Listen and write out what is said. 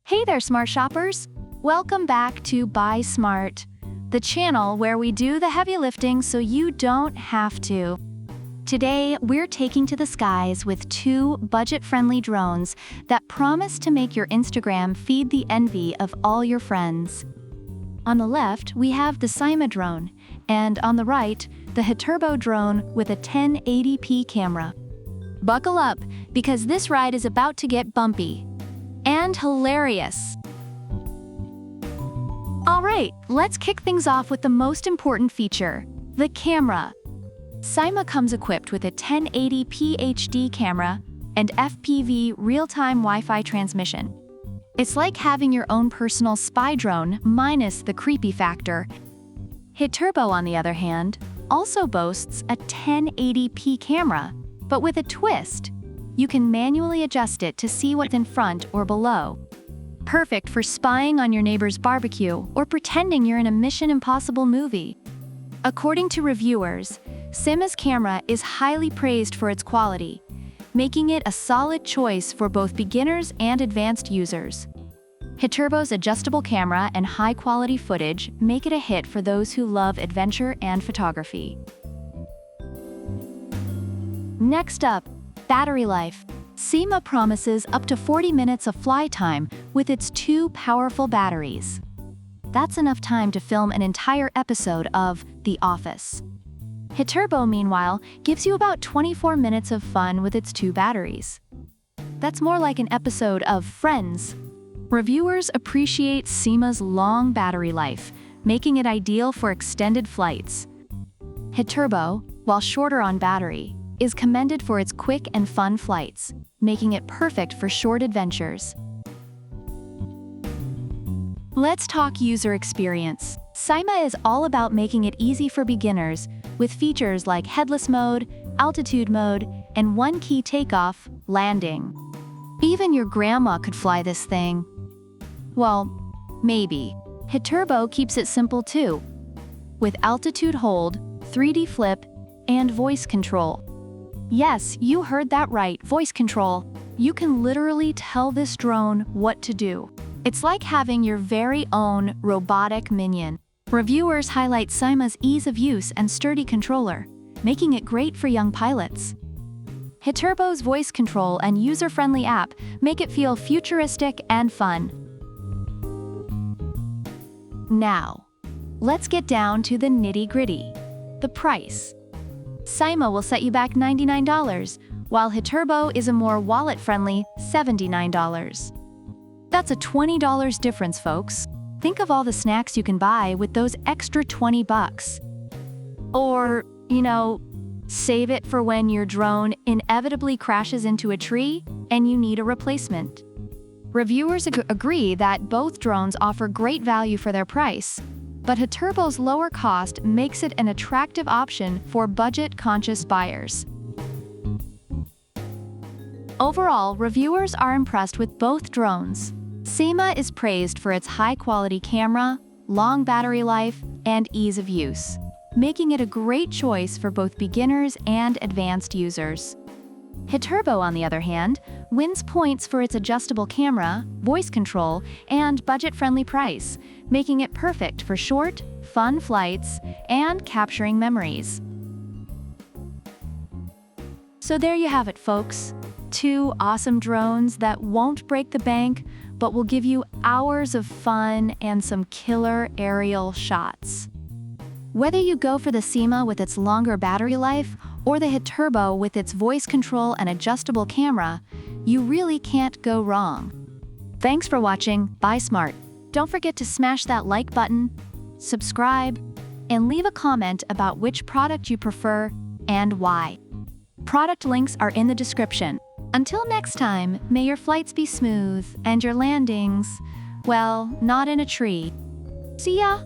Hey there, smart shoppers! Welcome back to Buy Smart, the channel where we do the heavy lifting so you don't have to. Today, we're taking to the skies with two budget-friendly drones that promise to make your Instagram feed the envy of all your friends. On the left, we have the Syma drone, and on the right, the Foldable drone with a 1080p camera. Buckle up, because this ride is about to get bumpy and hilarious. All right, let's kick things off with the most important feature, the camera. Syma comes equipped with a 1080p HD camera and FPV real-time Wi-Fi transmission. It's like having your own personal spy drone minus the creepy factor. Foldable, on the other hand, also boasts a 1080p camera, but with a twist. You can manually adjust it to see what's in front or below. Perfect for spying on your neighbor's barbecue or pretending you're in a Mission Impossible movie. According to reviewers, Syma's camera is highly praised for its quality, making it a solid choice for both beginners and advanced users. Foldable's adjustable camera and high-quality footage make it a hit for those who love adventure and photography. Next up, battery life. Syma promises up to 40 minutes of fly time with its two powerful batteries. That's enough time to film an entire episode of The Office. Foldable, meanwhile, gives you about 24 minutes of fun with its two batteries. That's more like an episode of Friends. Reviewers appreciate Syma's long battery life, making it ideal for extended flights. Foldable, while shorter on battery, is commended for its quick and fun flights, making it perfect for short adventures. Let's talk user experience. Syma is all about making it easy for beginners, with features like headless mode, altitude mode, and one-key takeoff, landing. Even your grandma could fly this thing. Well, maybe. Foldable keeps it simple too, with altitude hold, 3D flip, and voice control. Yes, you heard that right, voice control. You can literally tell this drone what to do. It's like having your very own robotic minion. Reviewers highlight Syma's ease of use and sturdy controller, making it great for young pilots. Foldable's voice control and user-friendly app make it feel futuristic and fun. Now, let's get down to the nitty-gritty, the price. Syma will set you back $99, while Foldable is a more wallet-friendly $79. That's a $20 difference, folks. Think of all the snacks you can buy with those extra $20. Or, save it for when your drone inevitably crashes into a tree and you need a replacement. Reviewers agree that both drones offer great value for their price, but Foldable's lower cost makes it an attractive option for budget-conscious buyers. Overall, reviewers are impressed with both drones. Syma is praised for its high-quality camera, long battery life, and ease of use, making it a great choice for both beginners and advanced users. Foldable, on the other hand, wins points for its adjustable camera, voice control, and budget-friendly price, making it perfect for short, fun flights and capturing memories. So there you have it, folks. Two awesome drones that won't break the bank, but will give you hours of fun and some killer aerial shots. Whether you go for the Syma with its longer battery life or the Foldable with its voice control and adjustable camera, you really can't go wrong. Thanks for watching Buy Smart. Don't forget to smash that like button, subscribe, and leave a comment about which product you prefer and why. Product links are in the description. Until next time, may your flights be smooth and your landings, well, not in a tree. See ya!